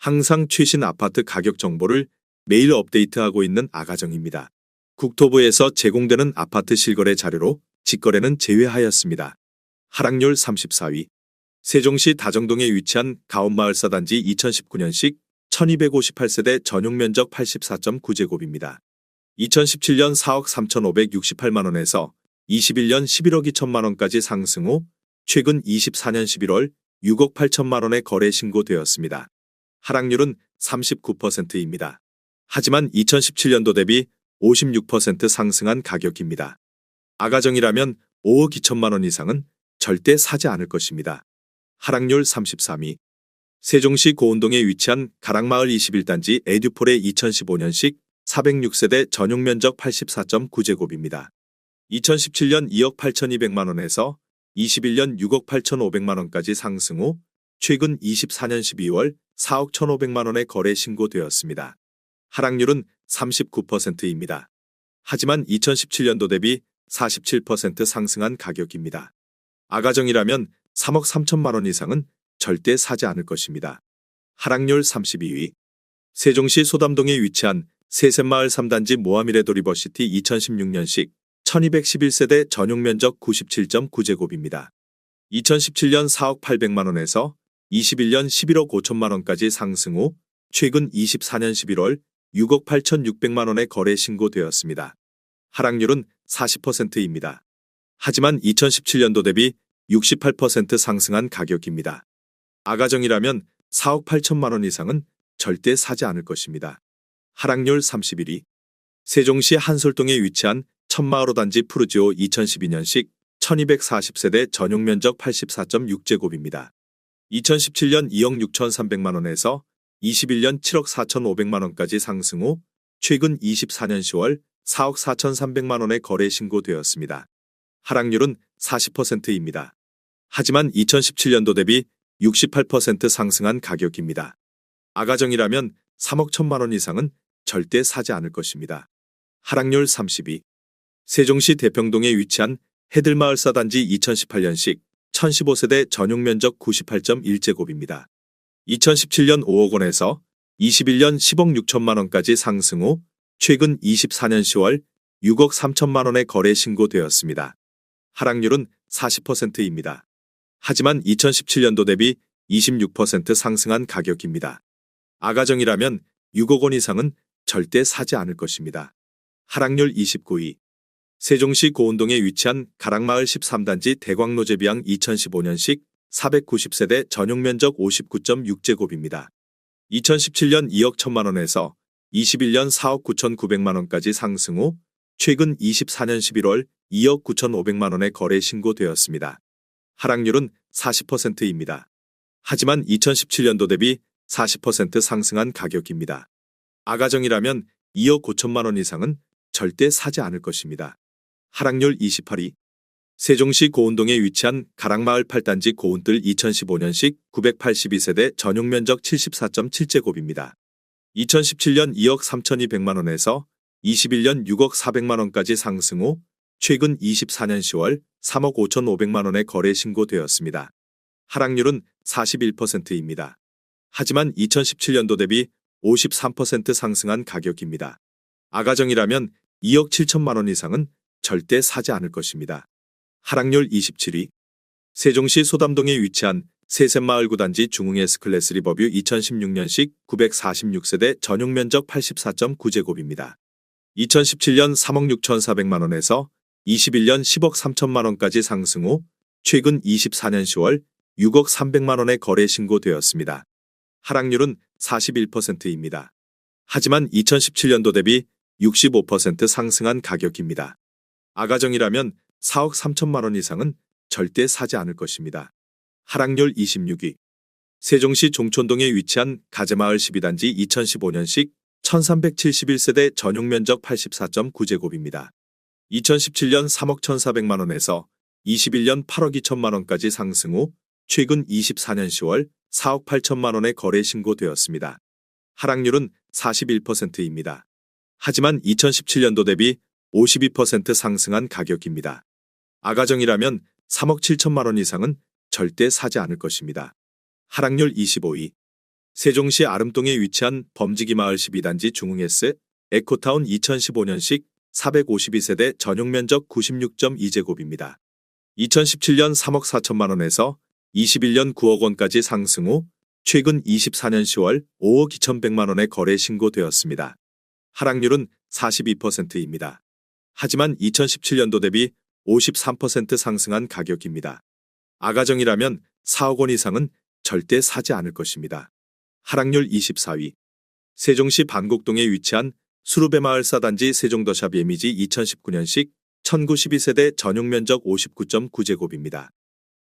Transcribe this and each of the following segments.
항상 최신 아파트 가격 정보를 매일 업데이트하고 있는 아가정입니다. 국토부에서 제공되는 아파트 실거래 자료로 직거래는 제외하였습니다. 하락률 34위. 세종시 다정동에 위치한 가온마을사단지 2019년식 1258세대 전용면적 84.9제곱입니다. 2017년 4억 3,568만원에서 21년 11억 2천만원까지 상승 후 최근 24년 11월 6억 8천만원에 거래 신고되었습니다. 하락률은 39%입니다. 하지만 2017년도 대비 56% 상승한 가격입니다. 아가정이라면 5억 2천만원 이상은 절대 사지 않을 것입니다. 하락률 33위. 세종시 고운동에 위치한 가락마을 21단지 에듀폴의 2015년식 406세대 전용면적 84.9제곱입니다. 2017년 2억 8,200만원에서 21년 6억 8,500만원까지 상승 후 최근 24년 12월 4억 1,500만원에 거래 신고되었습니다. 하락률은 39%입니다. 하지만 2017년도 대비 47% 상승한 가격입니다. 아가정이라면 3억 3천만원 이상은 절대 사지 않을 것입니다. 하락률 32위. 세종시 소담동에 위치한 세샘마을 3단지 모하미레도 리버시티 2016년식 1211세대 전용면적 97.9제곱입니다. 2017년 4억 800만원에서 21년 11억 5천만원까지 상승 후 최근 24년 11월 6억 8,600만원에 거래 신고되었습니다. 하락률은 40%입니다. 하지만 2017년도 대비 68% 상승한 가격입니다. 아가정이라면 4억 8천만원 이상은 절대 사지 않을 것입니다. 하락률 31위. 세종시 한솔동에 위치한 천마을호 단지 푸르지오 2012년식 1240세대 전용면적 84.6제곱입니다. 2017년 2억 6,300만원에서 21년 7억 4,500만원까지 상승 후 최근 24년 10월 4억 4,300만원에 거래 신고되었습니다. 하락률은 40%입니다. 하지만 2017년도 대비 68% 상승한 가격입니다. 아가정이라면 3억 1천만원 이상은 절대 사지 않을 것입니다. 하락률 32. 세종시 대평동에 위치한 해들마을사단지 2018년식 1015세대 전용면적 98.1제곱입니다. 2017년 5억 원에서 21년 10억 6천만원까지 상승 후 최근 24년 10월 6억 3천만원에 거래 신고되었습니다. 하락률은 40%입니다. 하지만 2017년도 대비 26% 상승한 가격입니다. 아가정이라면 6억 원 이상은 절대 사지 않을 것입니다. 하락률 29위. 세종시 고운동에 위치한 가락마을 13단지 대광로제비양 2015년식 490세대 전용면적 59.6제곱입니다. 2017년 2억 1천만원에서 21년 4억 9,900만원까지 상승 후 최근 24년 11월 2억 9,500만원에 거래 신고되었습니다. 하락률은 40%입니다. 하지만 2017년도 대비 40% 상승한 가격입니다. 아가정이라면 2억 5천만원 이상은 절대 사지 않을 것입니다. 하락률 28위. 세종시 고운동에 위치한 가락마을 8단지 고운뜰 2015년식 982세대 전용면적 74.7제곱입니다. 2017년 2억 3,200만원에서 21년 6억 400만원까지 상승 후 최근 24년 10월 3억 5,500만원에 거래 신고되었습니다. 하락률은 41%입니다. 하지만 2017년도 대비 53% 상승한 가격입니다. 아가정이라면 2억 7천만원 이상은 절대 사지 않을 것입니다. 하락률 27위. 세종시 소담동에 위치한 세샘마을 9단지 중흥 S클래스 리버뷰 2016년식 946세대 전용면적 84.9제곱입니다. 2017년 3억 6,400만원에서 21년 10억 3천만원까지 상승 후 최근 24년 10월 6억 300만원에 거래 신고되었습니다. 하락률은 41%입니다. 하지만 2017년도 대비 65% 상승한 가격입니다. 아가정이라면 4억 3천만원 이상은 절대 사지 않을 것입니다. 하락률 26위. 세종시 종촌동에 위치한 가재마을 12단지 2015년식 1371세대 전용면적 84.9제곱입니다. 2017년 3억 1,400만원에서 21년 8억 2천만원까지 상승 후 최근 24년 10월 4억 8천만원에 거래 신고되었습니다. 하락률은 41%입니다. 하지만 2017년도 대비 52% 상승한 가격입니다. 아가정이라면 3억 7천만원 이상은 절대 사지 않을 것입니다. 하락률 25위. 세종시 아름동에 위치한 범지기 마을 12단지 중흥S 에코타운 2015년식 452세대 전용 면적 96.2제곱입니다. 2017년 3억 4천만 원에서 21년 9억 원까지 상승 후 최근 24년 10월 5억 2,100만 원에 거래 신고되었습니다. 하락률은 42%입니다. 하지만 2017년도 대비 53% 상승한 가격입니다. 아가정이라면 4억 원 이상은 절대 사지 않을 것입니다. 하락률 24위. 세종시 반곡동에 위치한 수루베마을 사단지 세종더샵 예미지 2019년식 1912세대 전용 면적 59.9제곱입니다.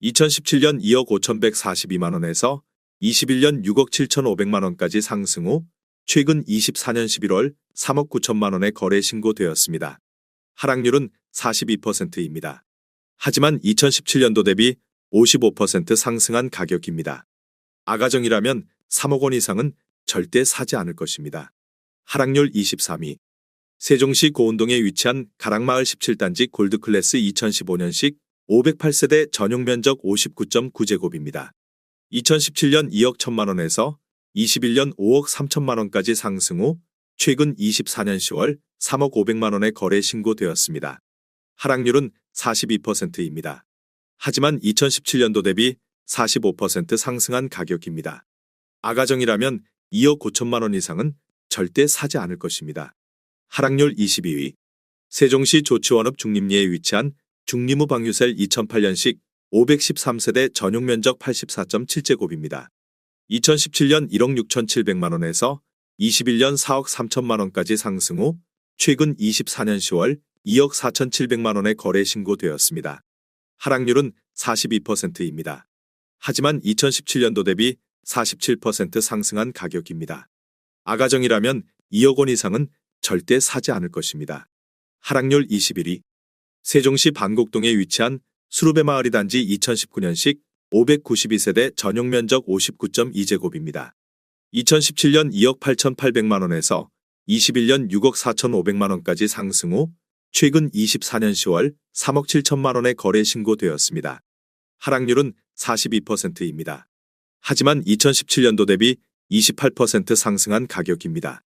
2017년 2억 5,142만 원에서 21년 6억 7,500만 원까지 상승 후 최근 24년 11월 3억 9천만 원에 거래 신고되었습니다. 하락률은 42%입니다. 하지만 2017년도 대비 55% 상승한 가격입니다. 아가정이라면 3억 원 이상은 절대 사지 않을 것입니다. 하락률 23위. 세종시 고운동에 위치한 가락마을 17단지 골드클래스 2015년식 508세대 전용 면적 59.9제곱입니다. 2017년 2억 1천만 원에서 21년 5억 3천만 원까지 상승 후 최근 24년 10월 3억 500만 원에 거래 신고되었습니다. 하락률은 42%입니다. 하지만 2017년도 대비 45% 상승한 가격입니다. 아가정이라면 2억 5천만 원 이상은 절대 사지 않을 것입니다. 하락률 22위. 세종시 조치원읍 중림리에 위치한 중림우 방유셀 2008년식 513세대 전용 면적 84.7제곱입니다. 2017년 1억 6,700만 원에서 21년 4억 3천만 원까지 상승 후 최근 24년 10월 2억 4,700만 원에 거래 신고되었습니다. 하락률은 42%입니다. 하지만 2017년도 대비 47% 상승한 가격입니다. 아가정이라면 2억 원 이상은 절대 사지 않을 것입니다. 하락률 21위. 세종시 반곡동에 위치한 수루베마을 단지 2019년식 592세대 전용 면적 59.2제곱입니다. 2017년 2억 8,800만 원에서 21년 6억 4,500만 원까지 상승 후 최근 24년 10월 3억 7천만 원에 거래 신고되었습니다. 하락률은 42%입니다. 하지만 2017년도 대비 28% 상승한 가격입니다.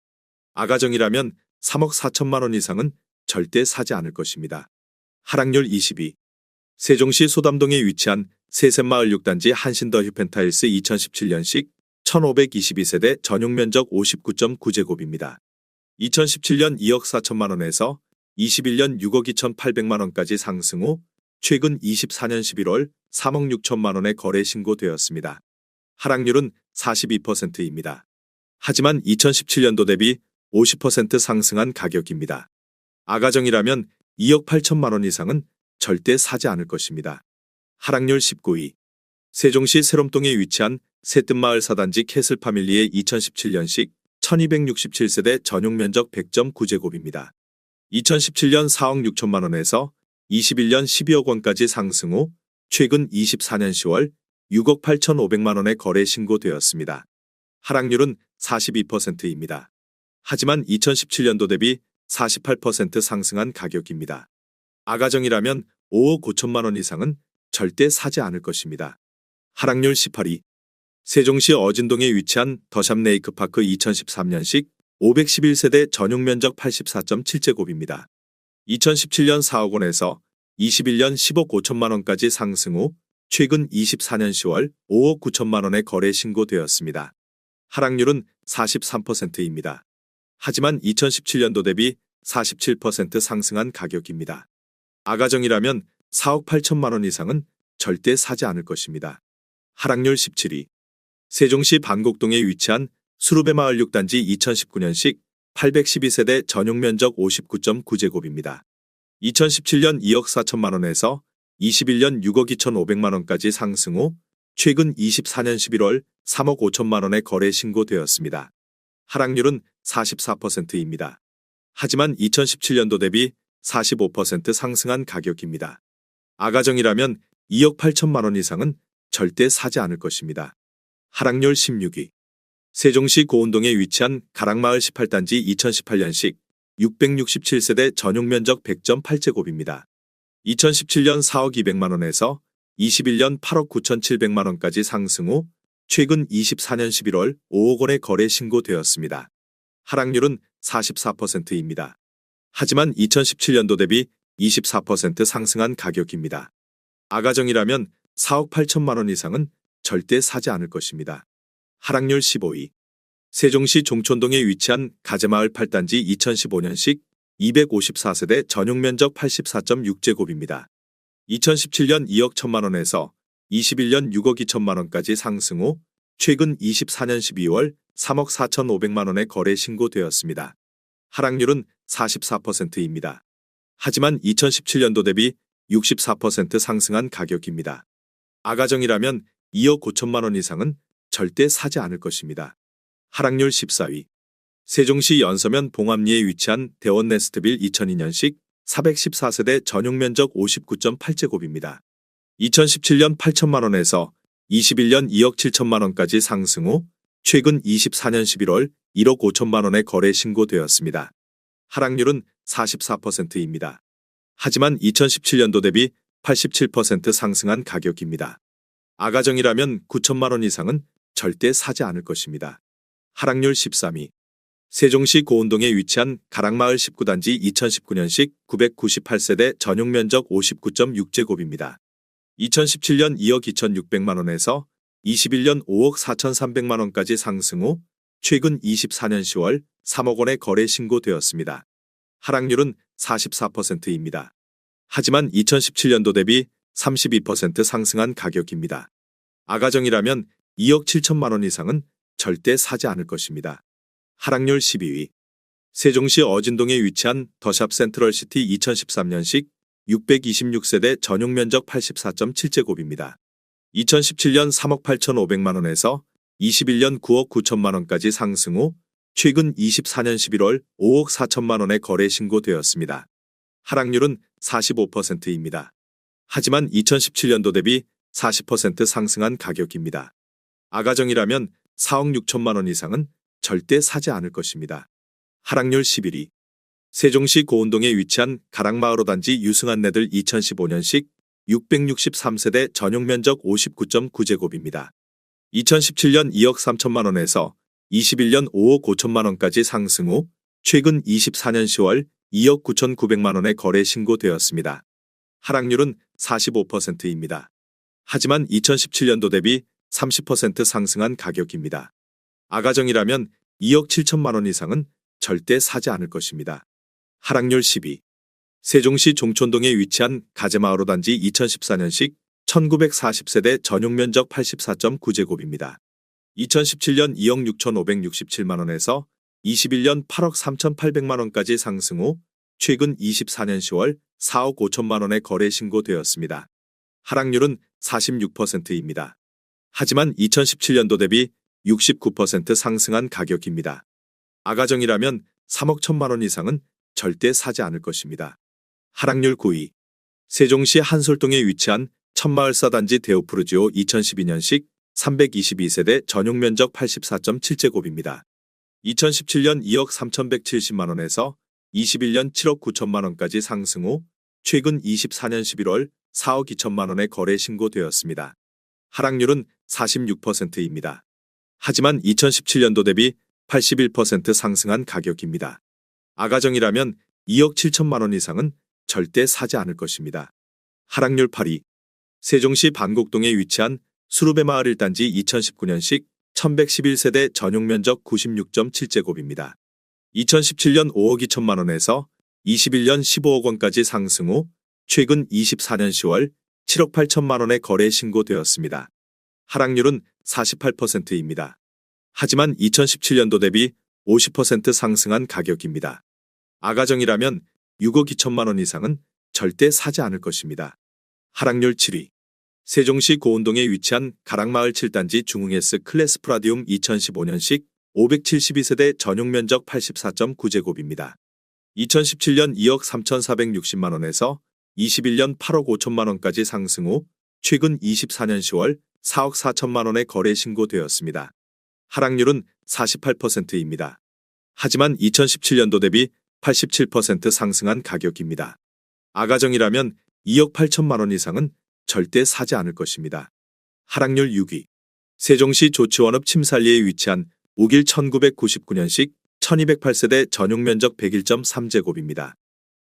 아가정이라면 3억 4천만 원 이상은 절대 사지 않을 것입니다. 하락률 22. 세종시 소담동에 위치한 세샘마을 6단지 한신더 휴펜타일스 2017년식 1522세대 전용 면적 59.9제곱입니다. 2017년 2억 4천만 원에서 21년 6억 2,800만 원까지 상승 후 최근 24년 11월 3억 6천만 원에 거래 신고되었습니다. 하락률은 42%입니다. 하지만 2017년도 대비 50% 상승한 가격입니다. 아가정이라면 2억 8천만 원 이상은 절대 사지 않을 것입니다. 하락률 19위. 세종시 세롬동에 위치한 새뜸마을 사단지 캐슬파밀리의 2017년식 1267세대 전용 면적 100.9제곱입니다. 2017년 4억 6천만 원에서 21년 12억 원까지 상승 후 최근 24년 10월 6억 8,500만 원에 거래 신고되었습니다. 하락률은 42%입니다. 하지만 2017년도 대비 48% 상승한 가격입니다. 아가정이라면 5억 5천만 원 이상은 절대 사지 않을 것입니다. 하락률 18위. 세종시 어진동에 위치한 더샵 레이크파크 2013년식 511세대 전용 면적 84.7제곱입니다. 2017년 4억 원에서 21년 10억 5천만 원까지 상승 후 최근 24년 10월 5억 9천만 원에 거래 신고되었습니다. 하락률은 43%입니다. 하지만 2017년도 대비 47% 상승한 가격입니다. 아가정이라면 4억 8천만 원 이상은 절대 사지 않을 것입니다. 하락률 17위. 세종시 반곡동에 위치한 수루베마을 6단지 2019년식 812세대 전용 면적 59.9제곱입니다. 2017년 2억 4천만 원에서 21년 6억 2,500만 원까지 상승 후 최근 24년 11월 3억 5천만 원에 거래 신고되었습니다. 하락률은 44%입니다. 하지만 2017년도 대비 45% 상승한 가격입니다. 아가정이라면 2억 8천만 원 이상은 절대 사지 않을 것입니다. 하락률 16위. 세종시 고운동에 위치한 가락마을 18단지 2018년식 667세대 전용 면적 100.8제곱입니다. 2017년 4억 200만 원에서 21년 8억 9,700만 원까지 상승 후 최근 24년 11월 5억 원의 거래 신고되었습니다. 하락률은 44%입니다. 하지만 2017년도 대비 24% 상승한 가격입니다. 아가정이라면 4억 8천만 원 이상은 절대 사지 않을 것입니다. 하락률 15위. 세종시 종촌동에 위치한 가재마을 8단지 2015년식 254세대 전용면적 84.6제곱입니다. 2017년 2억 1천만 원에서 21년 6억 2천만 원까지 상승 후 최근 24년 12월 3억 4,500만 원에 거래 신고되었습니다. 하락률은 44%입니다. 하지만 2017년도 대비 64% 상승한 가격입니다. 아가정이라면 2억 5천만 원 이상은 절대 사지 않을 것입니다. 하락률 14위. 세종시 연서면 봉암리에 위치한 대원네스트빌 2002년식 414세대 전용면적 59.8제곱입니다. 2017년 8천만 원에서 21년 2억 7천만 원까지 상승 후 최근 24년 11월 1억 5천만 원에 거래 신고되었습니다. 하락률은 44%입니다. 하지만 2017년도 대비 87% 상승한 가격입니다. 아가정이라면 9천만 원 이상은 절대 사지 않을 것입니다. 하락률 13위. 세종시 고운동에 위치한 가락마을 19단지 2019년식 998세대 전용면적 59.6제곱입니다. 2017년 2억 2,600만 원에서 21년 5억 4,300만 원까지 상승 후 최근 24년 10월 3억 원에 거래 신고되었습니다. 하락률은 44%입니다. 하지만 2017년도 대비 32% 상승한 가격입니다. 아가정이라면 2억 7천만 원 이상은 절대 사지 않을 것입니다. 하락률 12위. 세종시 어진동에 위치한 더샵 센트럴시티 2013년식 626세대 전용면적 84.7제곱입니다. 2017년 3억 8,500만 원에서 21년 9억 9천만 원까지 상승 후 최근 24년 11월 5억 4천만 원에 거래 신고되었습니다. 하락률은 45%입니다. 하지만 2017년도 대비 40% 상승한 가격입니다. 아가정이라면 4억 6천만 원 이상은 절대 사지 않을 것입니다. 하락률 11위. 세종시 고운동에 위치한 가락마을 5단지 유승한내들 2015년식 663세대 전용면적 59.9제곱입니다. 2017년 2억 3천만 원에서 21년 5억 5천만 원까지 상승 후 최근 24년 10월 2억 9,900만 원에 거래 신고되었습니다. 하락률은 45%입니다. 하지만 2017년도 대비 30% 상승한 가격입니다. 아가정이라면 2억 7천만 원 이상은 절대 사지 않을 것입니다. 하락률 10위. 세종시 종촌동에 위치한 가재마을 5단지 2014년식 1940세대 전용면적 84.9제곱입니다. 2017년 2억 6,567만 원에서 21년 8억 3,800만 원까지 상승 후 최근 24년 10월 4억 5천만 원에 거래 신고되었습니다. 하락률은 46%입니다. 하지만 2017년도 대비 69% 상승한 가격입니다. 아가정이라면 3억 1천만 원 이상은 절대 사지 않을 것입니다. 하락률 9위. 세종시 한솔동에 위치한 천마을사단지 데오프르지오 2012년식 322세대 전용면적 84.7제곱입니다. 2017년 2억 3,170만 원에서 21년 7억 9천만 원까지 상승 후 최근 24년 11월 4억 2천만 원에 거래 신고되었습니다. 하락률은 46%입니다. 하지만 2017년도 대비 81% 상승한 가격입니다. 아가정이라면 2억 7천만 원 이상은 절대 사지 않을 것입니다. 하락률 8위. 세종시 반곡동에 위치한 수루베마을 1단지 2019년식 1111세대 전용면적 96.7제곱입니다. 2017년 5억 2천만 원에서 21년 15억 원까지 상승 후 최근 24년 10월 7억 8천만 원에 거래 신고되었습니다. 하락률은 48%입니다. 하지만 2017년도 대비 50% 상승한 가격입니다. 아가정이라면 6억 2천만 원 이상은 절대 사지 않을 것입니다. 하락률 7위. 세종시 고운동에 위치한 가락마을 7단지 중흥S 클래스 프라디움 2015년식 572세대 전용면적 84.9제곱입니다. 2017년 2억 3,460만 원에서 21년 8억 5천만 원까지 상승 후 최근 24년 10월 4억 4천만 원에 거래 신고되었습니다. 하락률은 48%입니다. 하지만 2017년도 대비 87% 상승한 가격입니다. 아가정이라면 2억 8천만 원 이상은 절대 사지 않을 것입니다. 하락률 6위. 세종시 조치원읍 침살리에 위치한 우길 1999년식 1208세대 전용 면적 101.3제곱입니다.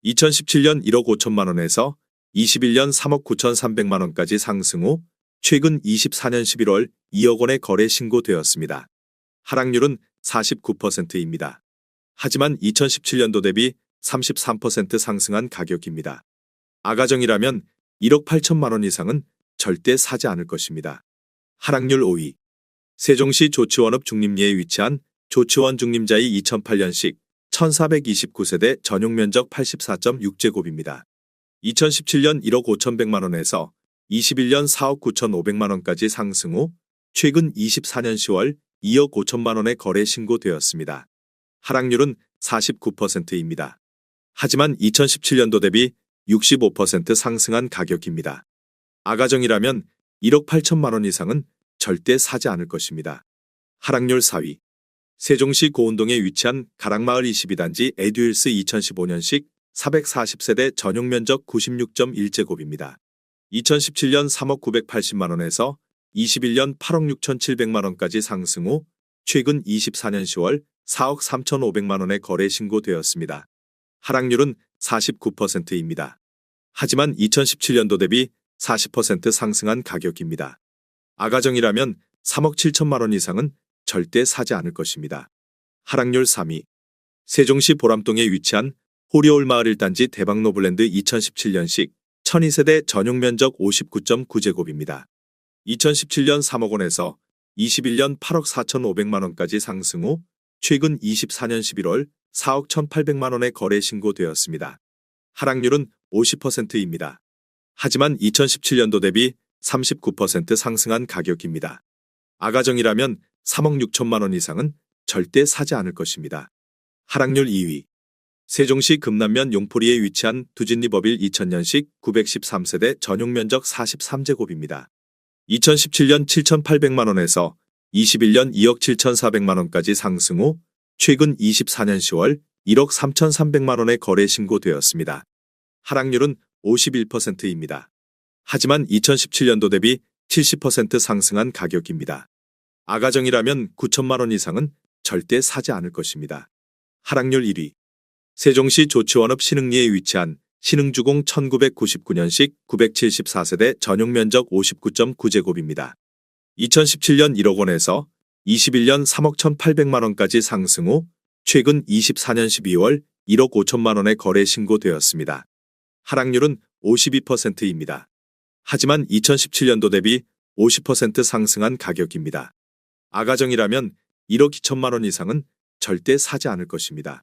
2017년 1억 5천만 원에서 21년 3억 9천3백만 원까지 상승 후 최근 24년 11월 2억 원의 거래 신고되었습니다. 하락률은 49%입니다. 하지만 2017년도 대비 33% 상승한 가격입니다. 아가정이라면 1억 8천만 원 이상은 절대 사지 않을 것입니다. 하락률 5위. 세종시 조치원읍 중림리에 위치한 조치원 중림자이 2008년식 1429세대 전용 면적 84.6제곱입니다. 2017년 1억 5천백만 원에서 21년 4억 9천5백만 원까지 상승 후 최근 24년 10월 2억 5천만 원의 거래 신고되었습니다. 하락률은 49%입니다. 하지만 2017년도 대비 65% 상승한 가격입니다. 아가정이라면 1억 8천만 원 이상은 절대 사지 않을 것입니다. 하락률 4위. 세종시 고운동에 위치한 가락마을 22단지 에듀힐스 2015년식 440세대 전용 면적 96.1제곱입니다. 2017년 3억 980만 원에서 21년 8억 6천7백만 원까지 상승 후 최근 24년 10월 4억 3천5백만 원의 거래 신고되었습니다. 하락률은 49%입니다. 하지만 2017년도 대비 40% 상승한 가격입니다. 아가정이라면 3억 7천만 원 이상은 절대 사지 않을 것입니다. 하락률 3위. 세종시 보람동에 위치한 호리올 마을 1단지 대박노블랜드 2017년식 1200세대 전용 면적 59.9제곱입니다. 2017년 3억 원에서 21년 8억 4천5백만 원까지 상승 후 최근 24년 11월 4억 1,800만 원의 거래 신고되었습니다. 하락률은 50%입니다. 하지만 2017년도 대비 39% 상승한 가격입니다. 아가정이라면 3억 6천만 원 이상은 절대 사지 않을 것입니다. 하락률 2위. 세종시 금남면 용포리에 위치한 두진리버빌 2000년식 913세대 전용 면적 43제곱입니다. 2017년 7,800만 원에서 21년 2억 7천4백만 원까지 상승 후 최근 24년 10월 1억 3천3백만 원의 거래 신고되었습니다. 하락률은 51%입니다. 하지만 2017년도 대비 70% 상승한 가격입니다. 아가정이라면 9천만 원 이상은 절대 사지 않을 것입니다. 하락률 1위. 세종시 조치원읍 신흥리에 위치한 신흥주공 1999년식 974세대 전용 면적 59.9제곱입니다. 2017년 1억 원에서 21년 3억 1,800만 원까지 상승 후 최근 24년 12월 1억 5천만 원의 거래 신고되었습니다. 하락률은 52%입니다. 하지만 2017년도 대비 50% 상승한 가격입니다. 아가정이라면 1억 2천만 원 이상은 절대 사지 않을 것입니다.